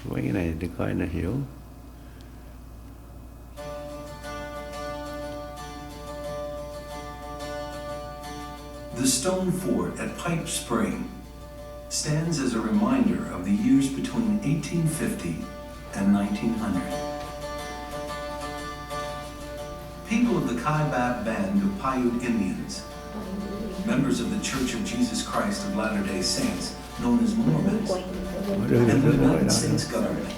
Mấy cái này để coi là hiểu. The stone fort at Pipe Spring stands as a reminder of the years between 1850 and 1900. People of the Kaibab Band of Paiute Indians, members of the Church of Jesus Christ of Latter-day Saints, known as Mormons, and the United States government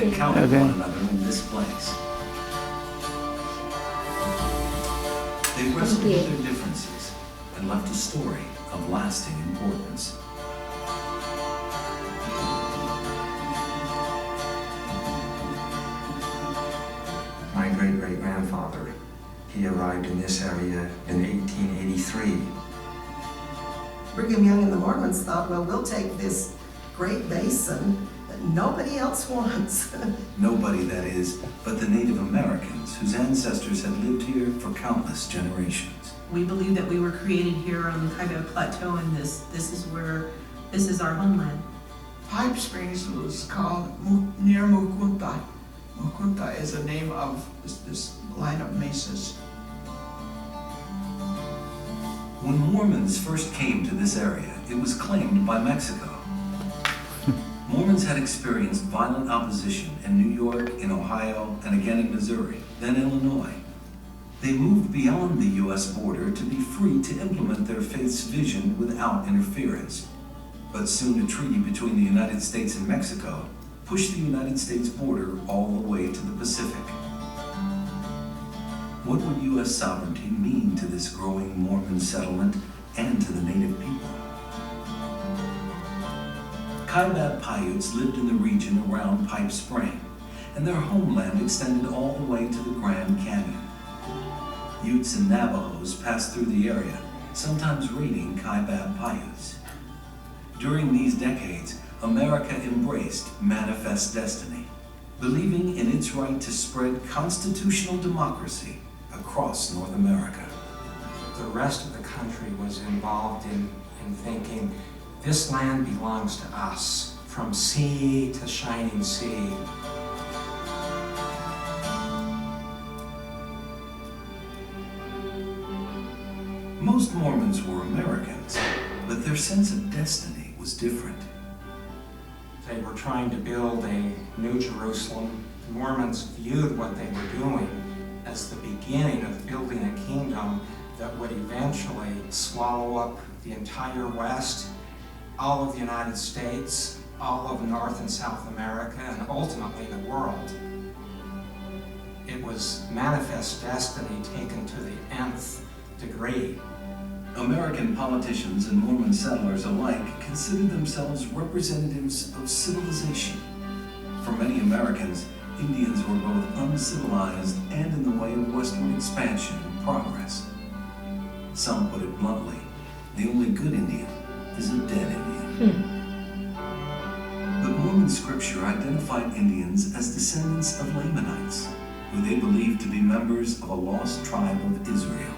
encountered one another in this place. They wrestled with their differences and left a story of lasting importance. My great-great-grandfather, he arrived in this area in 1883. Brigham Young and the Mormons thought, well, we'll take this great basin that nobody else wants. Nobody, that is, but the Native Americans whose ancestors had lived here for countless generations. We believe that we were created here on the Kaibab Plateau, and this is our homeland. Pipe Springs was called near Mukunta. Mukunta is the name of this line of mesas. When Mormons first came to this area, it was claimed by Mexico. Mormons had experienced violent opposition in New York, in Ohio, and again in Missouri, then Illinois. They moved beyond the U.S. border to be free to implement their faith's vision without interference. But soon a treaty between the United States and Mexico pushed the United States border all the way to the Pacific. What would U.S. sovereignty mean to this growing Mormon settlement and to the native people? Kaibab Paiutes lived in the region around Pipe Spring, and their homeland extended all the way to the Grand Canyon. Utes and Navajos passed through the area, sometimes raiding Kaibab Paiutes. During these decades, America embraced manifest destiny, believing in its right to spread constitutional democracy across North America. The rest of the country was involved in thinking, this land belongs to us, from sea to shining sea. Most Mormons were Americans, but their sense of destiny was different. They were trying to build a new Jerusalem. The Mormons viewed what they were doing as the beginning of building a kingdom that would eventually swallow up the entire West, all of the United States, all of North and South America, and ultimately the world. It was manifest destiny taken to the nth degree. American politicians and Mormon settlers alike considered themselves representatives of civilization. For many Americans, Indians were both uncivilized and in the way of westward expansion and progress. Some put it bluntly, the only good Indian is a dead Indian. But Mormon scripture identified Indians as descendants of Lamanites, who they believed to be members of a lost tribe of Israel.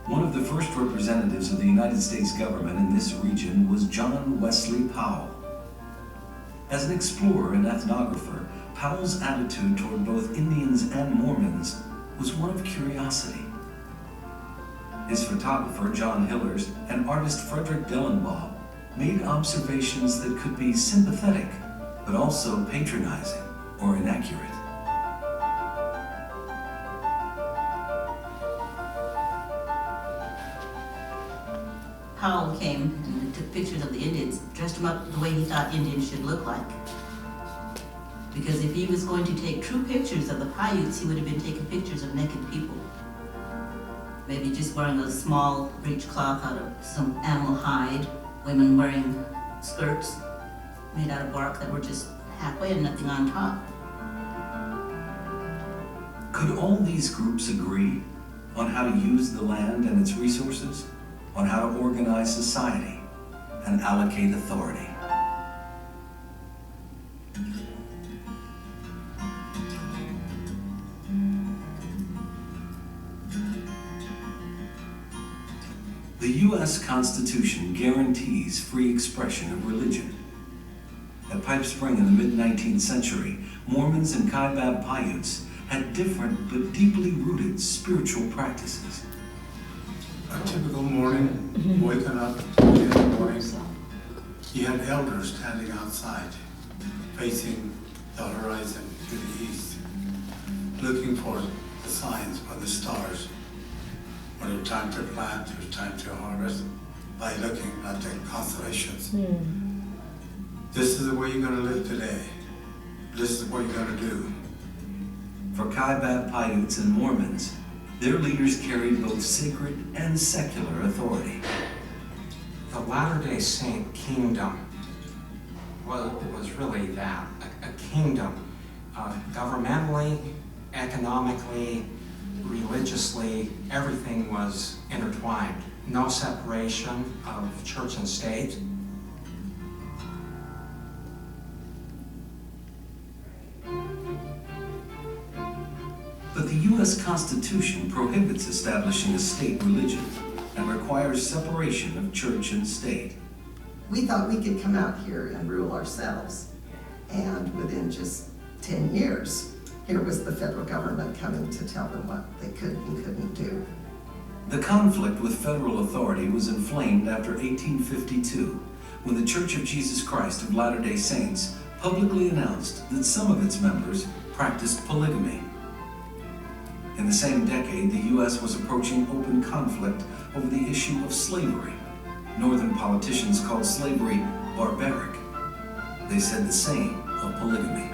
One of the first representatives of the United States government in this region was John Wesley Powell. As an explorer and ethnographer, Powell's attitude toward both Indians and Mormons was one of curiosity. His photographer, John Hillers, and artist Frederick Dellenbaugh made observations that could be sympathetic, but also patronizing or inaccurate. Powell came and took pictures of the Indians, dressed them up the way he thought Indians should look like. Because if he was going to take true pictures of the Paiutes, he would have been taking pictures of naked people. Maybe just wearing a small breechcloth out of some animal hide, women wearing skirts made out of bark that were just halfway and nothing on top. Could all these groups agree on how to use the land and its resources, on how to organize society and allocate authority? The U.S. Constitution guarantees free expression of religion. At Pipe Spring in the mid-19th century, Mormons and Kaibab Paiutes had different but deeply rooted spiritual practices. A typical morning, waking up in the morning, you had elders standing outside, facing the horizon to the east, looking for the signs or the stars. When it's time to plant, it's time to harvest, by looking at the constellations. This is the way you're going to live today. This is what you're going to do. For Kaibab Paiutes and Mormons, their leaders carried both sacred and secular authority. The Latter-day Saint kingdom, well, it was really that, a kingdom, governmentally, economically, religiously, everything was intertwined. No separation of church and state. But the U.S. Constitution prohibits establishing a state religion and requires separation of church and state. We thought we could come out here and rule ourselves. And within just 10 years, here was the federal government coming to tell them what they could and couldn't do. The conflict with federal authority was inflamed after 1852, when the Church of Jesus Christ of Latter-day Saints publicly announced that some of its members practiced polygamy. In the same decade, the U.S. was approaching open conflict over the issue of slavery. Northern politicians called slavery barbaric. They said the same of polygamy.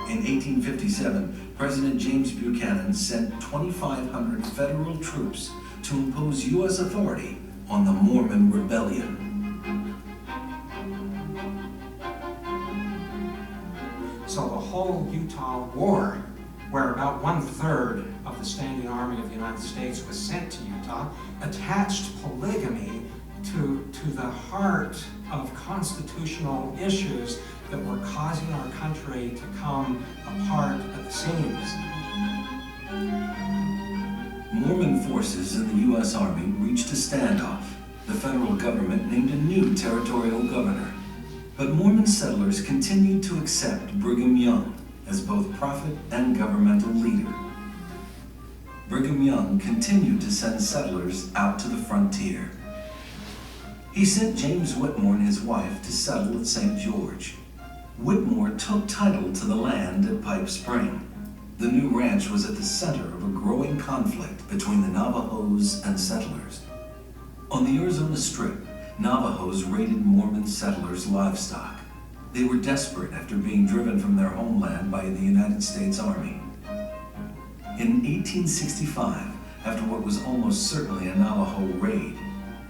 In 1857, President James Buchanan sent 2,500 federal troops to impose U.S. authority on the Mormon Rebellion. So the whole Utah War, where about 1/3 of the standing army of the United States was sent to Utah, attached polygamy to the heart of constitutional issues that were causing our country to come apart at the seams. Mormon forces in the U.S. Army reached a standoff. The federal government named a new territorial governor. But Mormon settlers continued to accept Brigham Young as both prophet and governmental leader. Brigham Young continued to send settlers out to the frontier. He sent James Whitmore and his wife to settle at St. George. Whitmore took title to the land at Pipe Spring. The new ranch was at the center of a growing conflict between the Navajos and settlers. On the Arizona Strip, Navajos raided Mormon settlers' livestock. They were desperate after being driven from their homeland by the United States Army. In 1865, after what was almost certainly a Navajo raid,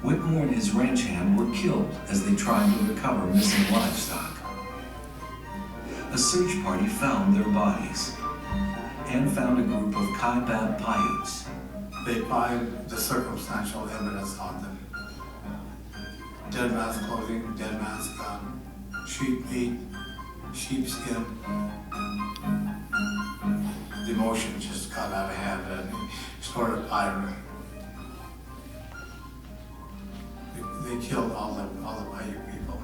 Whitmore and his ranch hand were killed as they tried to recover missing livestock. A search party found their bodies and found a group of Kaibab Paiutes. They find the circumstantial evidence on them. Dead man's clothing, dead man's gun, sheep meat, sheepskin. The emotion just got out of hand and started firing. They killed all the Paiute people.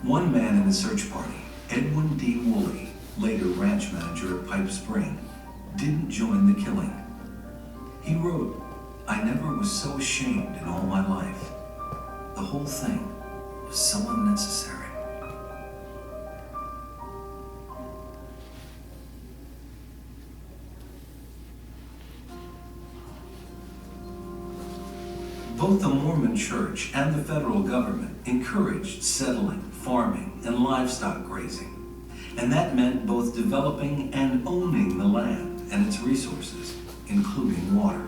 One man in the search party, Edwin D. Woolley, later ranch manager at Pipe Spring, didn't join the killing. He wrote, "I never was so ashamed in all my life. The whole thing was so unnecessary." Both the Mormon Church and the federal government encouraged settling, farming, and livestock grazing. And that meant both developing and owning the land and its resources, including water.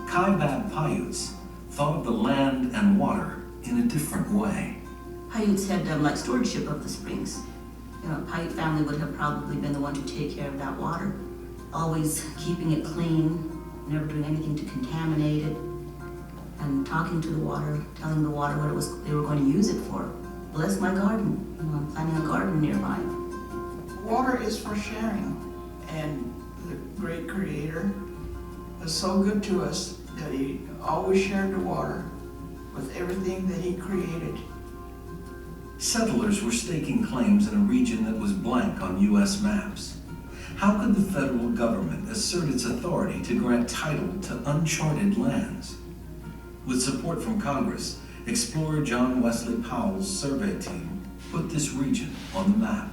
Kaibab Paiutes thought of the land and water in a different way. Paiutes had like stewardship of the springs. You know, a Paiute family would have probably been the one to take care of that water, always keeping it clean, never doing anything to contaminate it. and talking to the water, telling the water what they were going to use it for. Bless my garden. You know, I'm planting a garden nearby. Water is for sharing, and the great Creator was so good to us that He always shared the water with everything that He created. Settlers were staking claims in a region that was blank on U.S. maps. How could the federal government assert its authority to grant title to uncharted lands? With support from Congress, explorer John Wesley Powell's survey team put this region on the map.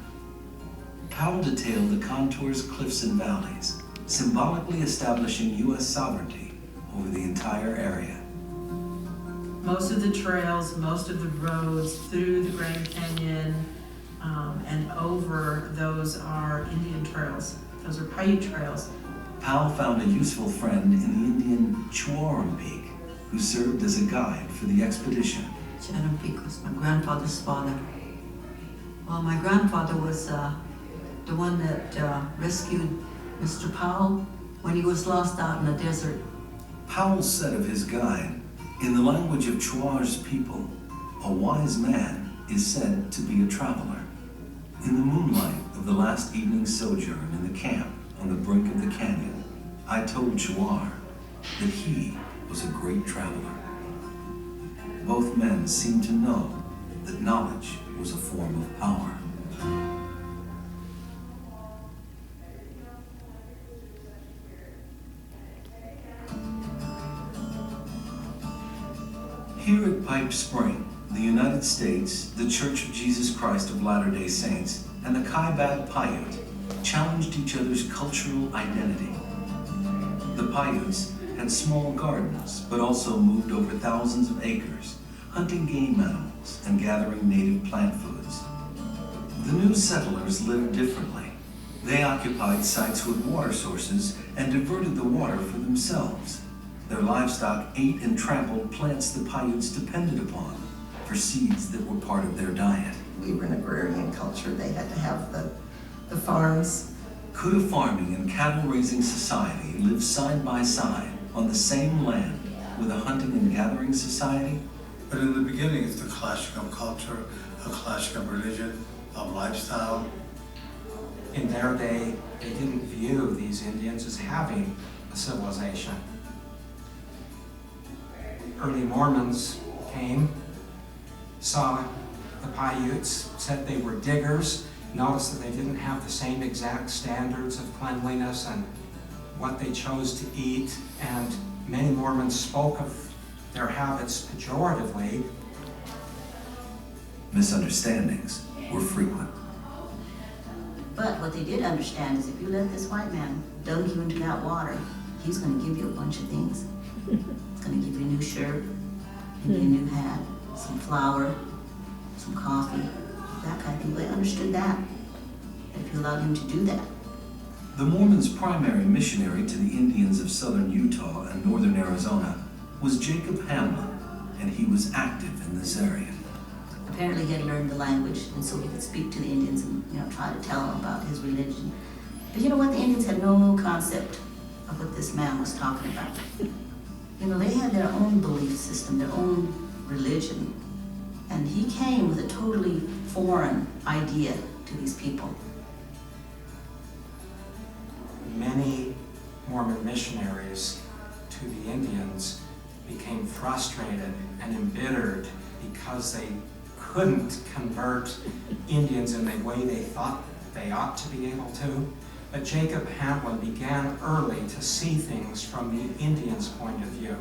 Powell detailed the contours, cliffs, and valleys, symbolically establishing U.S. sovereignty over the entire area. Most of the trails, most of the roads through the Grand Canyon and over, those are Indian trails. Those are Paiute trails. Powell found a useful friend in the Indian Chuarum-Peak, who served as a guide for the expedition. Chuarum-Peak was my grandfather's father. Well, my grandfather was the one that rescued Mr. Powell when he was lost out in the desert. Powell said of his guide, in the language of Chuar's people, a wise man is said to be a traveler. In the moonlight of the last evening's sojourn in the camp on the brink of the canyon, I told Chuar that he was a great traveler. Both men seemed to know that knowledge was a form of power. Here at Pipe Spring, the United States, the Church of Jesus Christ of Latter-day Saints, and the Kaibab Paiute challenged each other's cultural identity. The Paiutes had small gardens, but also moved over thousands of acres, hunting game animals and gathering native plant foods. The new settlers lived differently. They occupied sites with water sources and diverted the water for themselves. Their livestock ate and trampled plants the Paiutes depended upon for seeds that were part of their diet. We were an agrarian culture. They had to have the farms. Could a farming and cattle-raising society live side by side on the same land with a hunting and gathering society? But in the beginning, it's the clashing of culture, a clashing of religion, of lifestyle. In their day, they didn't view these Indians as having a civilization. Early Mormons came, saw the Paiutes, said they were diggers, noticed that they didn't have the same exact standards of cleanliness and what they chose to eat, and many Mormons spoke of their habits pejoratively. Misunderstandings were frequent. But what they did understand is if you let this white man dunk you into that water, he's going to give you a bunch of things. He's going to give you a new shirt, maybe a new hat, some flour, some coffee, that kind of thing. They understood that, if you allowed him to do that. The Mormons' primary missionary to the Indians of southern Utah and northern Arizona was Jacob Hamlin, and he was active in this area. Apparently he had learned the language, and so he could speak to the Indians and, try to tell them about his religion. But you know what? The Indians had no concept of what this man was talking about. They had their own belief system, their own religion. And he came with a totally foreign idea to these people. Many Mormon missionaries to the Indians became frustrated and embittered because they couldn't convert Indians in the way they thought they ought to be able to. But Jacob Hamlin began early to see things from the Indians' point of view.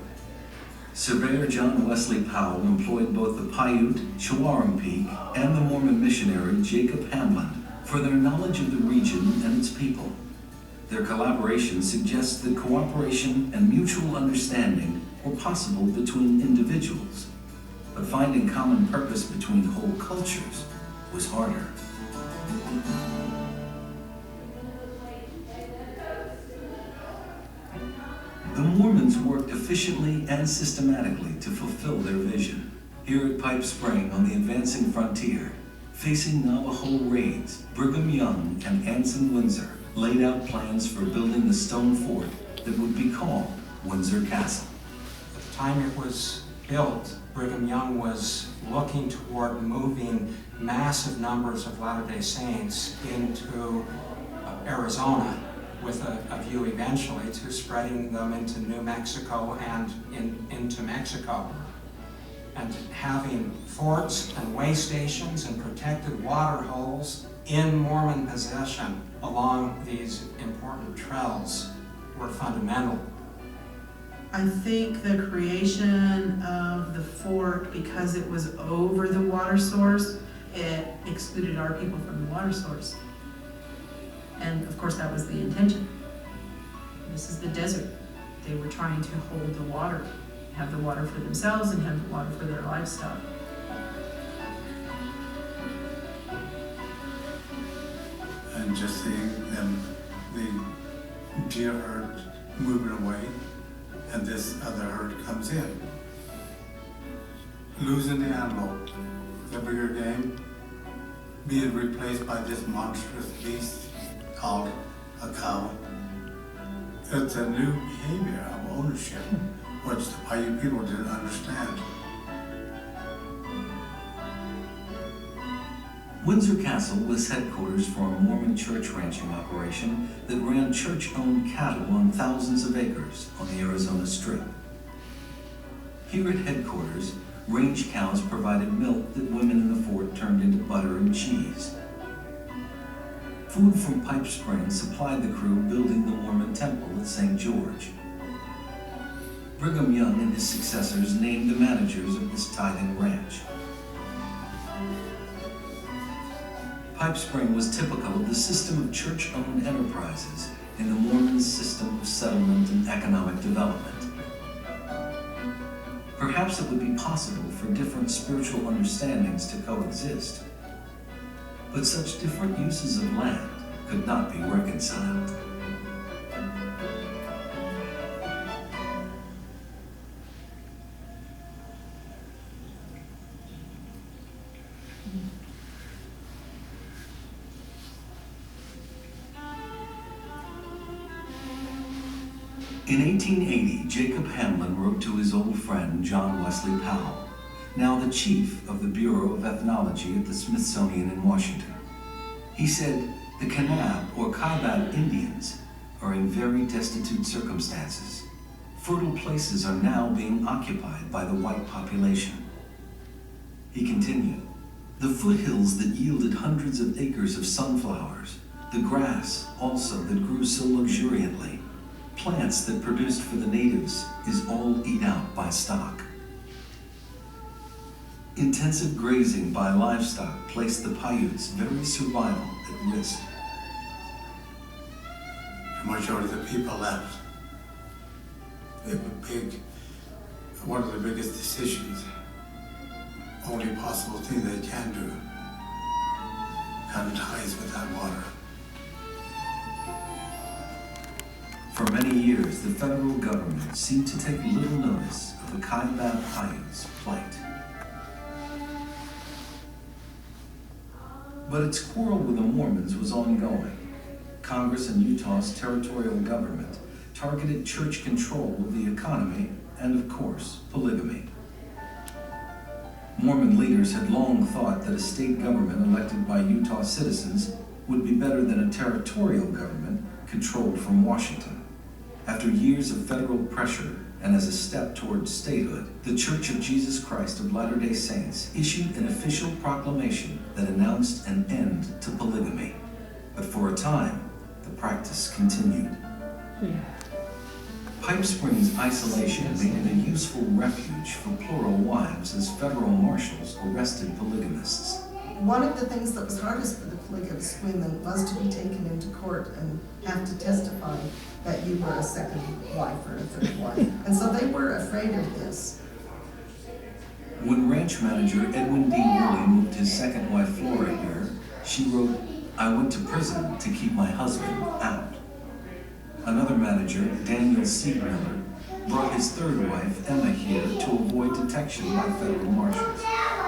Surveyor John Wesley Powell employed both the Paiute, Chuarum-Peak, and the Mormon missionary Jacob Hamlin for their knowledge of the region and its people. Their collaboration suggests that cooperation and mutual understanding were possible between individuals, but finding common purpose between whole cultures was harder. The Mormons worked efficiently and systematically to fulfill their vision. Here at Pipe Spring on the advancing frontier, facing Navajo raids, Brigham Young and Anson Windsor laid out plans for building the stone fort that would be called Windsor Castle. At the time it was built, Brigham Young was looking toward moving massive numbers of Latter-day Saints into Arizona, with a view eventually to spreading them into New Mexico and into Mexico. And having forts and way stations and protected water holes in Mormon possession along these important trails were fundamental. I think the creation of the fort, because it was over the water source, it excluded our people from the water source. And of course, that was the intention. This is the desert. They were trying to hold the water, have the water for themselves and have the water for their livestock. And just seeing them, the deer herd moving away, and this other herd comes in. Losing the animal, the bigger game, being replaced by this monstrous beast called a cow. It's a new behavior of ownership, which the Paiute people didn't understand. Windsor Castle was headquarters for a Mormon church ranching operation that ran church-owned cattle on thousands of acres on the Arizona Strip. Here at headquarters, range cows provided milk that women in the fort turned into butter and cheese. Food from Pipe Spring supplied the crew building the Mormon temple at St. George. Brigham Young and his successors named the managers of this tithing ranch. Pipe Spring was typical of the system of church-owned enterprises in the Mormon system of settlement and economic development. Perhaps it would be possible for different spiritual understandings to coexist, but such different uses of land could not be reconciled. In 1880, Jacob Hamlin wrote to his old friend John Wesley Powell, now the chief of the Bureau of Ethnology at the Smithsonian in Washington. He said, "The Kanab or Kaibab Indians are in very destitute circumstances. Fertile places are now being occupied by the white population." He continued, "The foothills that yielded hundreds of acres of sunflowers, the grass also that grew so luxuriantly, plants that produced for the natives is all eat out by stock. Intensive grazing by livestock placed the Paiutes' very survival at risk." The majority of the people left. They were one of the biggest decisions, only possible thing they can do, cut ties with that water. For many years, the federal government seemed to take little notice of the Kaibab Paiutes' plight. But its quarrel with the Mormons was ongoing. Congress and Utah's territorial government targeted church control of the economy and, of course, polygamy. Mormon leaders had long thought that a state government elected by Utah citizens would be better than a territorial government controlled from Washington. After years of federal pressure and as a step toward statehood, the Church of Jesus Christ of Latter-day Saints issued an official proclamation that announced an end to polygamy. But for a time, the practice continued. Pipe Spring's isolation made it a useful refuge for plural wives as federal marshals arrested polygamists. One of the things that was hardest for the polygamous women was to be taken into court and have to testify that you were a second wife or a third wife. And so they were afraid of this. When ranch manager Edwin D. Woolley moved his second wife Flora here, she wrote, "I went to prison to keep my husband out." Another manager, Daniel Siegmiller, brought his third wife Emma here to avoid detection by federal marshals.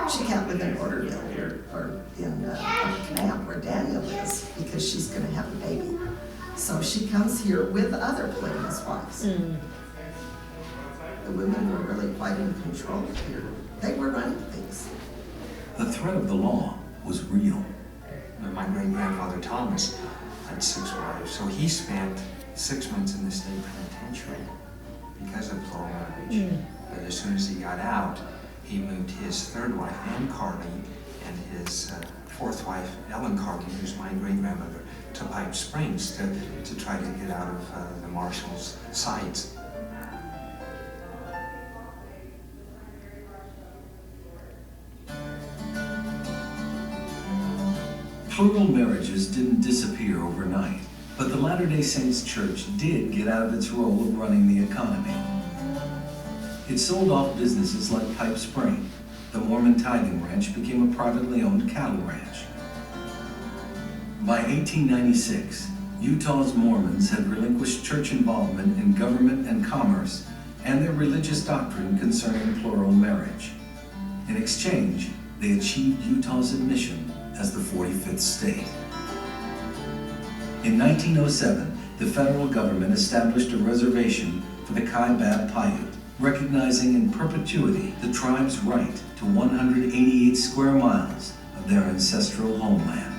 She can't live in Orderville or in Kanab where Daniel is because she's going to have a baby. So she comes here with other polygamous wives. the women were really quite in control here. They were running things. The threat of the law was real. My great-grandfather Thomas had 6 wives, so he spent 6 months in the state penitentiary because of plural marriage. But as soon as he got out, he moved his 3rd wife, Anne Carney, and his 4th wife, Ellen Carney, who's my great-grandmother, to Pipe Springs to try to get out of the Marshals' sights. Plural marriages didn't disappear overnight, but the Latter-day Saints Church did get out of its role of running the economy. It sold off businesses like Pipe Spring. The Mormon Tithing Ranch became a privately owned cattle ranch. By 1896, Utah's Mormons had relinquished church involvement in government and commerce and their religious doctrine concerning plural marriage. In exchange, they achieved Utah's admission as the 45th state. In 1907, the federal government established a reservation for the Kaibab Paiute, recognizing in perpetuity the tribe's right to 188 square miles of their ancestral homeland.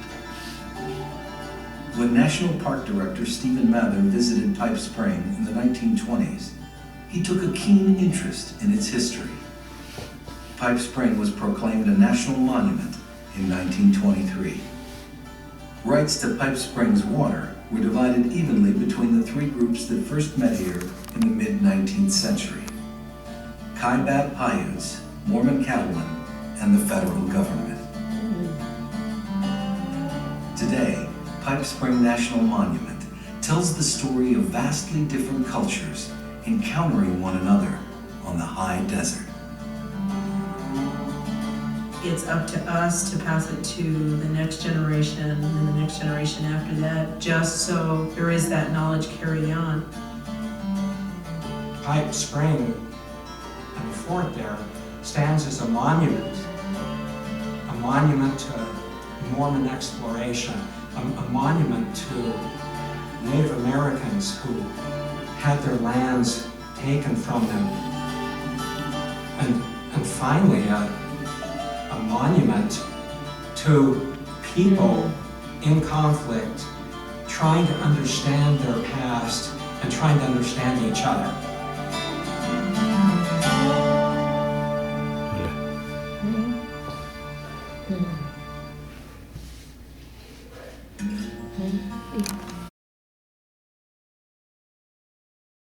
When National Park Director Stephen Mather visited Pipe Spring in the 1920s, he took a keen interest in its history. Pipe Spring was proclaimed a national monument in 1923. Rights to Pipe Spring's water were divided evenly between the 3 groups that first met here in the mid-19th century: Kaibab Paiutes, Mormon cattlemen, and the federal government. Today, Pipe Spring National Monument tells the story of vastly different cultures encountering one another on the high desert. It's up to us to pass it to the next generation and the next generation after that, just so there is that knowledge carried on. Pipe Spring and the fort there stands as a monument to Mormon exploration, a monument to Native Americans who had their lands taken from them, and finally a monument to people in conflict trying to understand their past and trying to understand each other.